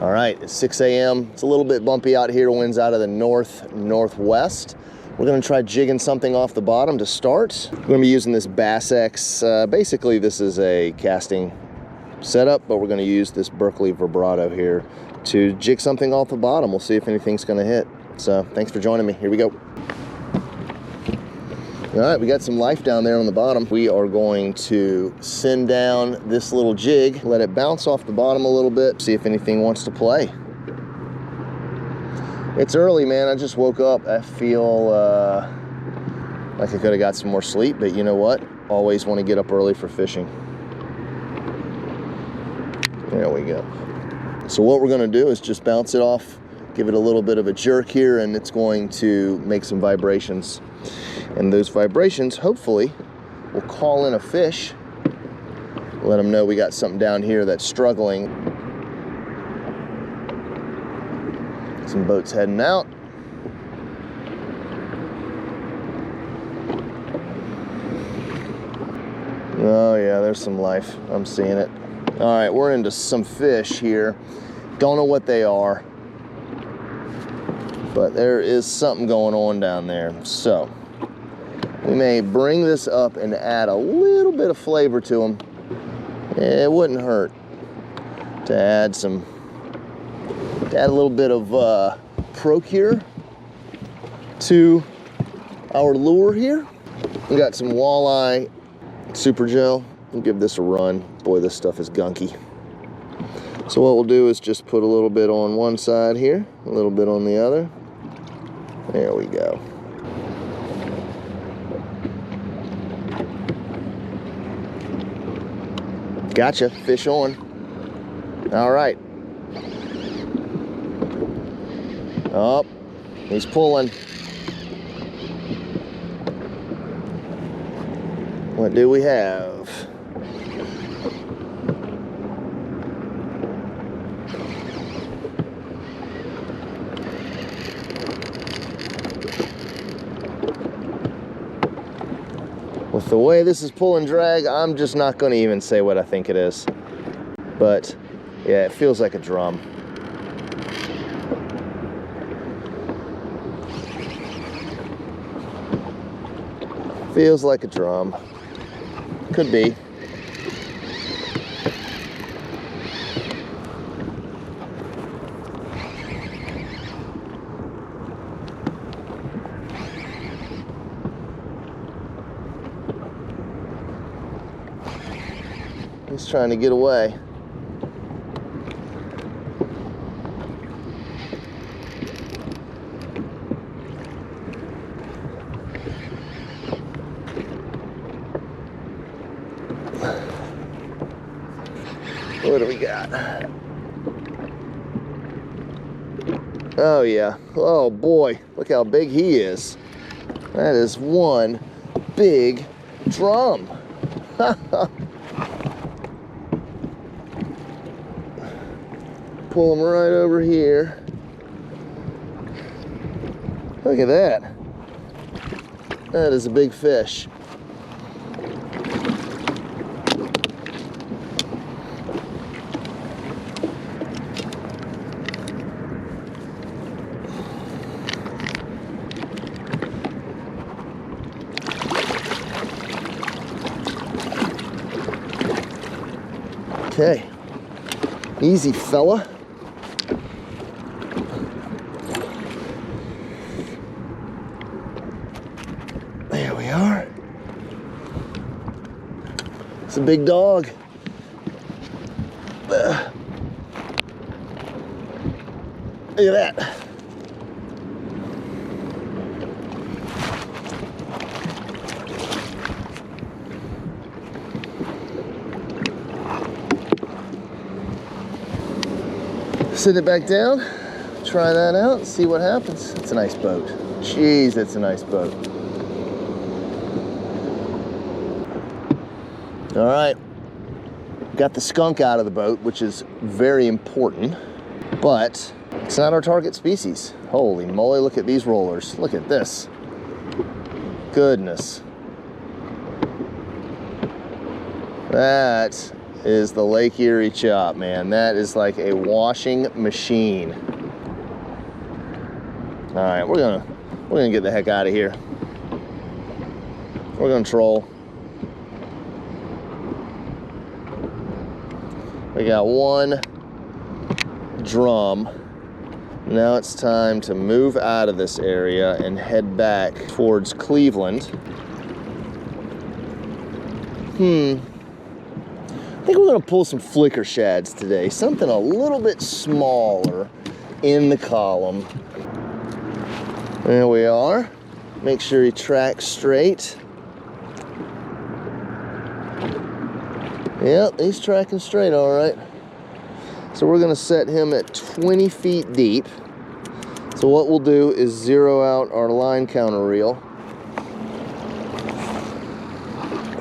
All right, it's 6 a.m. It's a little bit bumpy out here. Wind's out of the northwest. We're gonna try jigging something off the bottom to start. We're gonna be using this Bass X. Basically, this is a casting setup, but we're gonna use this Berkeley vibrato here to jig something off the bottom. We'll see if anything's gonna hit. So thanks for joining me. Here we go. All right, we got some life down there on the bottom. We are going to send down this little jig, let it bounce off the bottom a little bit, see if anything wants to play. It's early, man. I just woke up. I feel like I could have got some more sleep, but you know what? Always want to get up early for fishing. There we go. So what we're going to do is just bounce it off, give it a little bit of a jerk here, and it's going to make some vibrations. And those vibrations, hopefully, will call in a fish. Let them know we got something down here that's struggling. Some boats heading out. Oh yeah, there's some life. I'm seeing it. All right, we're into some fish here. Don't know what they are, but there is something going on down there. So we may bring this up and add a little bit of flavor to them. It wouldn't hurt to add a little bit of Procure to our lure here. We got some walleye super gel. We'll give this a run. Boy, this stuff is gunky. So what we'll do is just put a little bit on one side here, a little bit on the other. There we go. Gotcha, fish on. All right. Oh, he's pulling. What do we have? With the way this is pull and drag, I'm just not going to even say what I think it is. But yeah, it feels like a drum. Feels like a drum. Could be. He's trying to get away. What do we got? Oh yeah. Oh boy, look how big he is. That is one big drum. Pull him right over here. Look at that. That is a big fish. Okay, easy fella. There we are. It's a big dog. Look at that. Sit it back down, try that out, see what happens. It's a nice boat. Jeez, it's a nice boat. All right, got the skunk out of the boat, which is very important, but it's not our target species. Holy moly, look at these rollers. Look at this. Goodness. That is the Lake Erie chop, man. That is like a washing machine. All right, we're gonna get the heck out of here. We're gonna troll. We got one drum. Now it's time to move out of this area and head back towards Cleveland. I think we're gonna pull some flicker shads today. Something a little bit smaller in the column. There we are. Make sure he tracks straight. Yep, he's tracking straight, all right. So we're gonna set him at 20 feet deep. So what we'll do is zero out our line counter reel.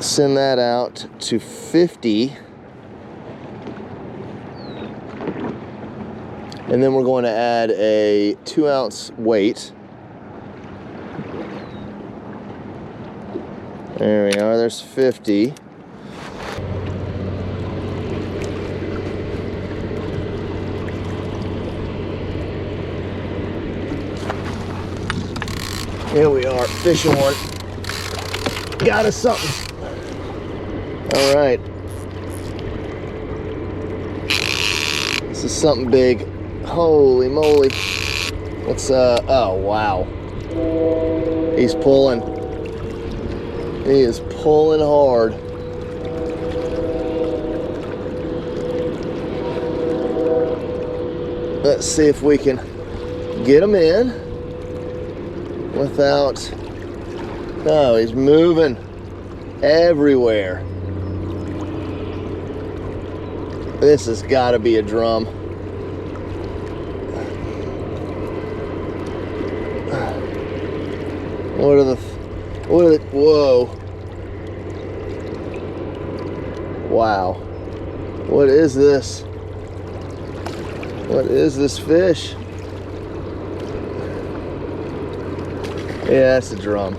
Send that out to 50. And then we're going to add a 2-ounce weight. There we are, there's 50. Here we are, fishing one. Got us something. All right. This is something big. Holy moly. What's, oh wow. He's pulling. He is pulling hard. Let's see if we can get him in without, oh, he's moving everywhere. This has got to be a drum. What are the, whoa. Wow. What is this? What is this fish? Yeah, that's a drum.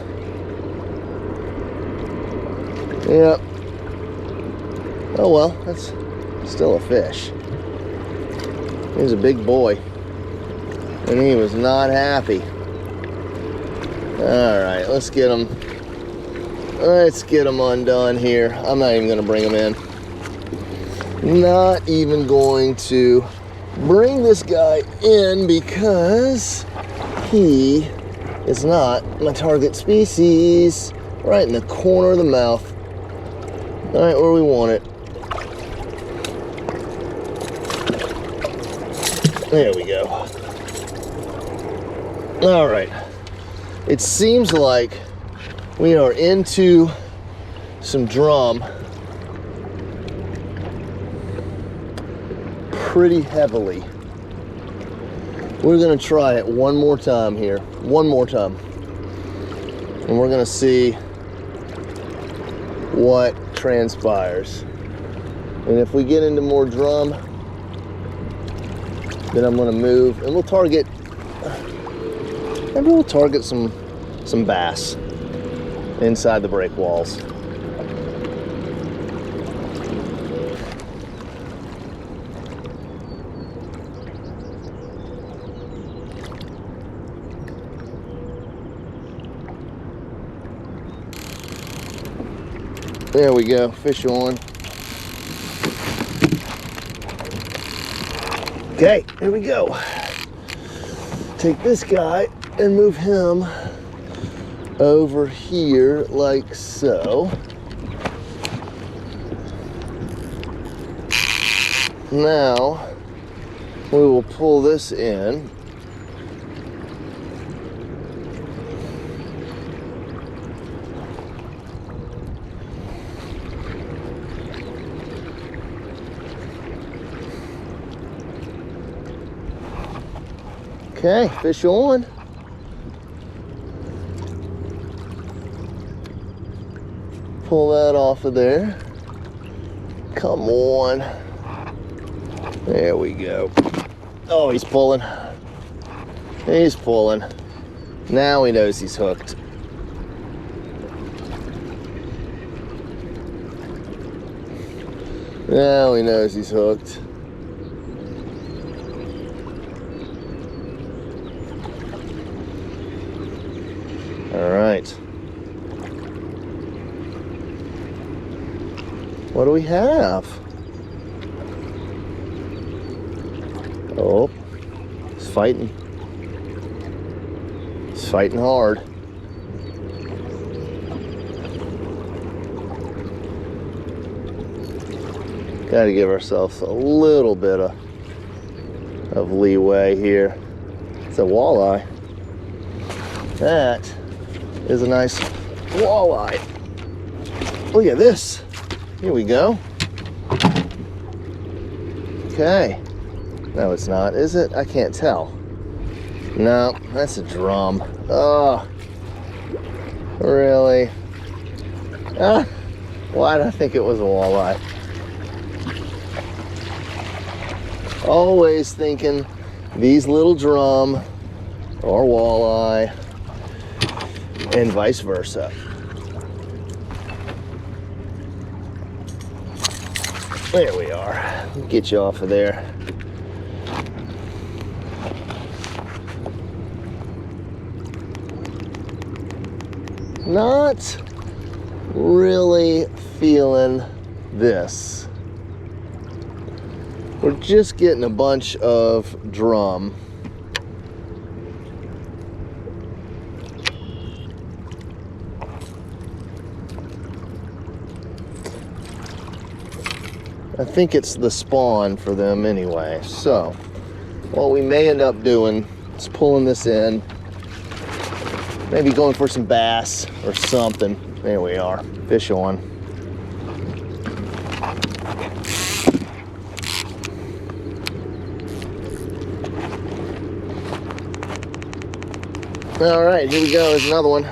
Yep. Oh well, that's still a fish. He's a big boy. And he was not happy. Alright, let's get him. Let's get him undone here. I'm not even going to bring him in. Not even going to bring this guy in because he is not my target species. Right in the corner of the mouth. Right where we want it. There we go. All right. It seems like we are into some drum pretty heavily. We're gonna try it one more time here. One more time. And we're gonna see what transpires. And if we get into more drum, then I'm gonna move and we'll target, maybe we'll target some bass inside the break walls. There we go, fish on. Okay, here we go. Take this guy and move him over here like so. Now we will pull this in. Okay, fish on. Pull that off of there. Come on. There we go. Oh, he's pulling. He's pulling. Now he knows he's hooked. Now he knows he's hooked. All right. What do we have? Oh, he's fighting. He's fighting hard. Got to give ourselves a little bit of leeway here. It's a walleye. That is a nice walleye. Look at this. Here we go. Okay. No, it's not, is it? I can't tell. No, that's a drum. Oh, really? Ah, why did I think it was a walleye? Always thinking these little drum or walleye and vice versa. There we are. Get you off of there. Not really feeling this. We're just getting a bunch of drum. I think it's the spawn for them anyway. So what we may end up doing is pulling this in, maybe going for some bass or something. There we are, fish on. All right, here we go, there's another one.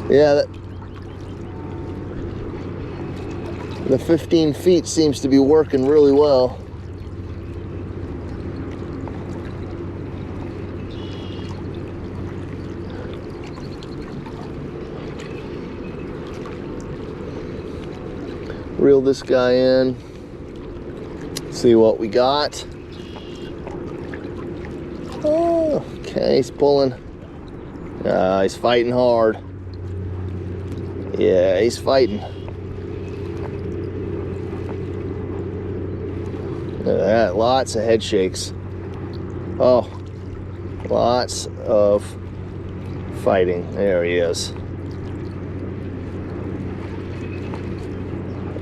Yeah, the 15 feet seems to be working really well. Reel this guy in, see what we got. Oh, okay, he's pulling. He's fighting hard. Yeah, he's fighting. Look at that, lots of head shakes. Oh, lots of fighting. There he is.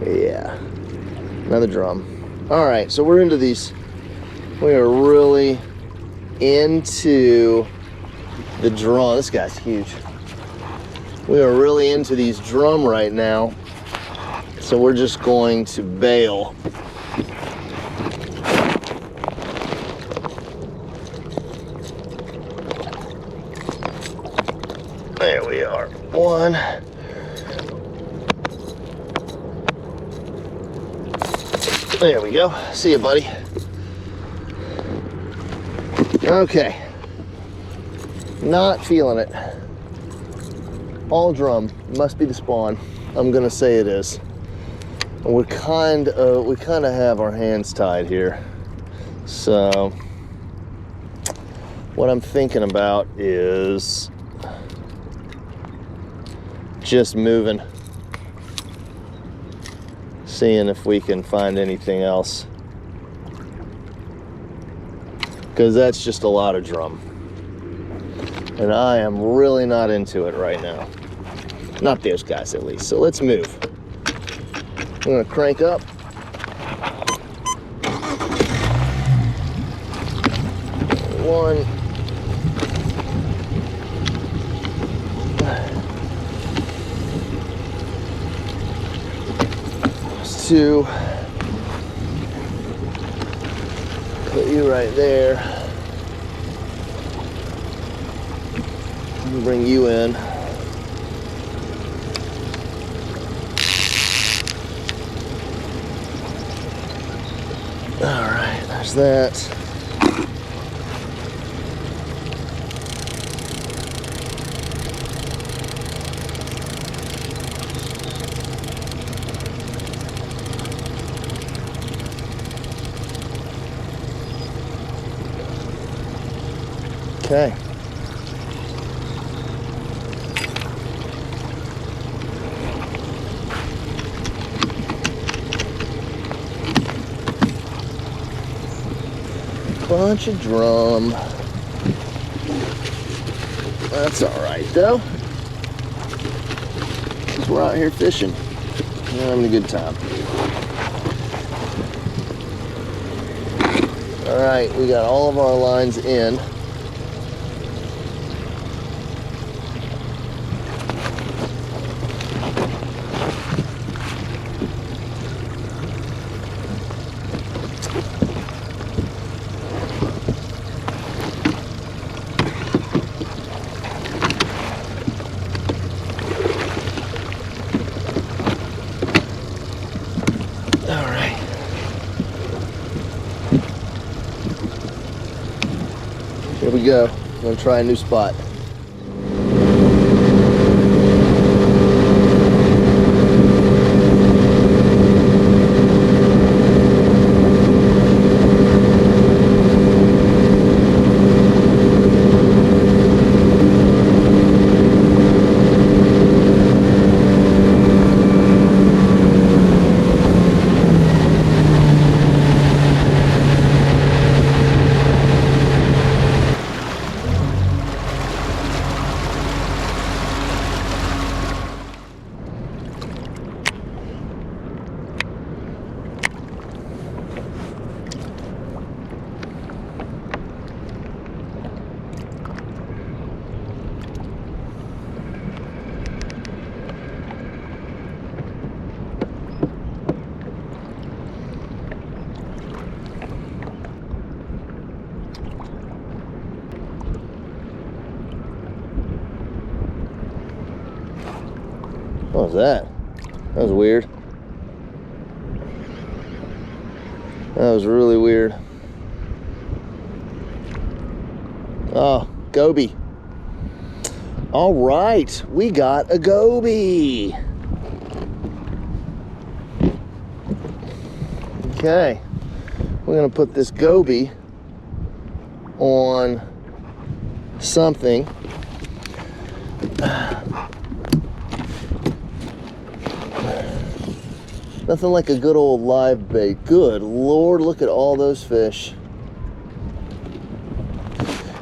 Yeah, another drum. All right, so we're into these. We are really into the drum. This guy's huge. We are really into these drum right now, so we're just going to bail. There we are. One. There we go. See you, buddy. Okay. Not feeling it. All drum. Must be the spawn. I'm gonna say it is. And we kind of have our hands tied here. So what I'm thinking about is just moving, seeing if we can find anything else, because that's just a lot of drum, and I am really not into it right now. Not those guys, at least. So let's move. I'm gonna crank up. One. Two. Put you right there. Bring you in. All right, there's that. Okay. Bunch of drum. That's all right though, because we're out here fishing. We're having a good time. All right, we got all of our lines in. Here we go. I'm gonna try a new spot. What was that? That was weird. That was really weird. Oh, goby. All right, we got a goby. Okay, we're gonna put this goby on something. Nothing like a good old live bait. Good Lord, look at all those fish.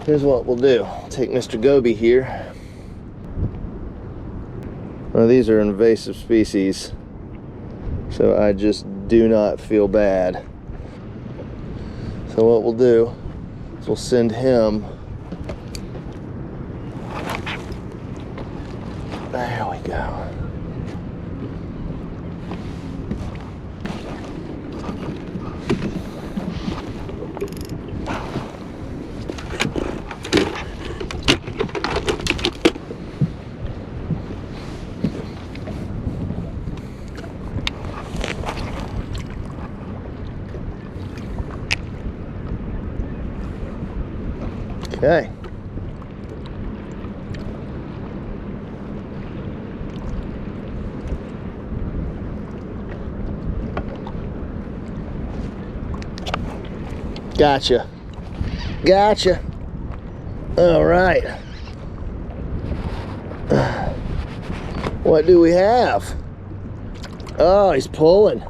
Here's what we'll do. Take Mr. Goby here. Well, these are invasive species, so I just do not feel bad. So what we'll do is we'll send him. There we go. Okay. Gotcha. Gotcha. All right. What do we have? Oh, he's pulling.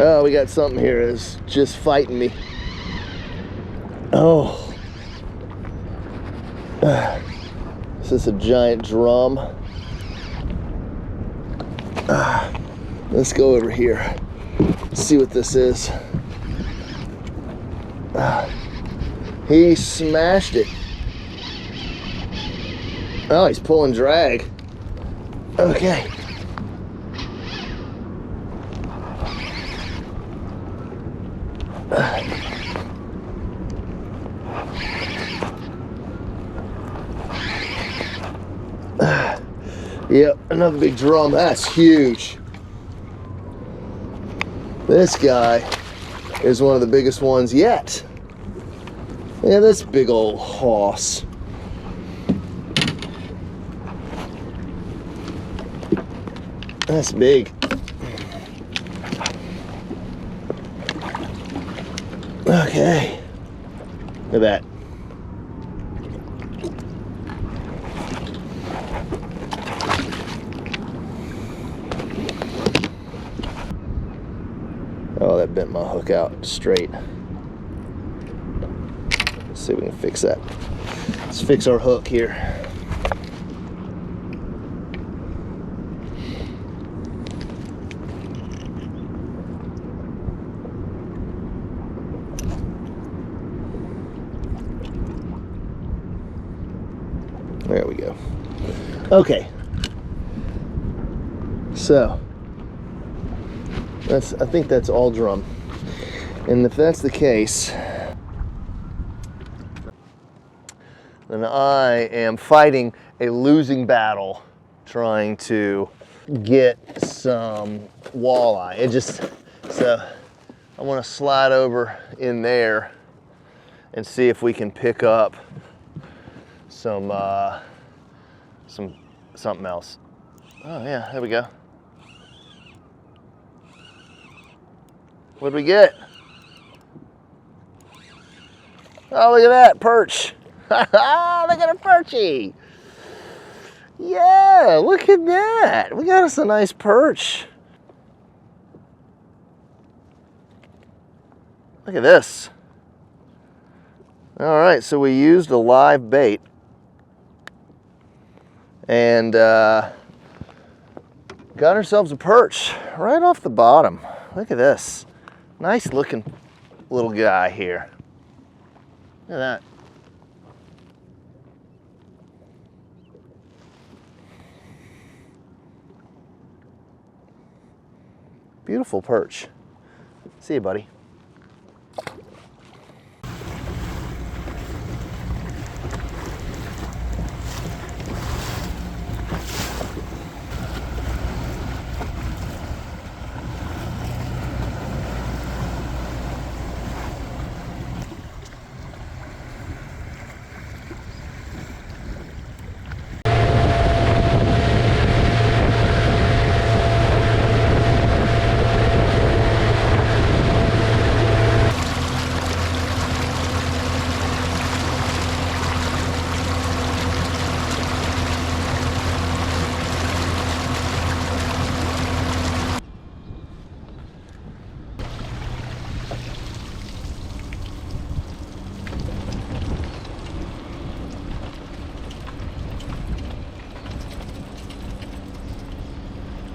Oh, we got something here that's just fighting me. Oh. Is this a giant drum? Let's go over here. See what this is. He smashed it. Oh, he's pulling drag. Okay. Yep, another big drum. That's huge. This guy is one of the biggest ones yet. Yeah, this big old hoss. That's big. Okay. Look at that. Oh, that bent my hook out straight. Let's see if we can fix that. Let's fix our hook here. There we go. Okay. So, I think that's all drum. And if that's the case, then I am fighting a losing battle trying to get some walleye. So I want to slide over in there and see if we can pick up something else. Oh yeah, there we go. What'd we get? Oh, look at that, perch. Look at a perchy. Yeah, look at that. We got us a nice perch. Look at this. All right, so we used a live bait and got ourselves a perch right off the bottom. Look at this. Nice looking little guy here. Look at that. Beautiful perch. See you, buddy.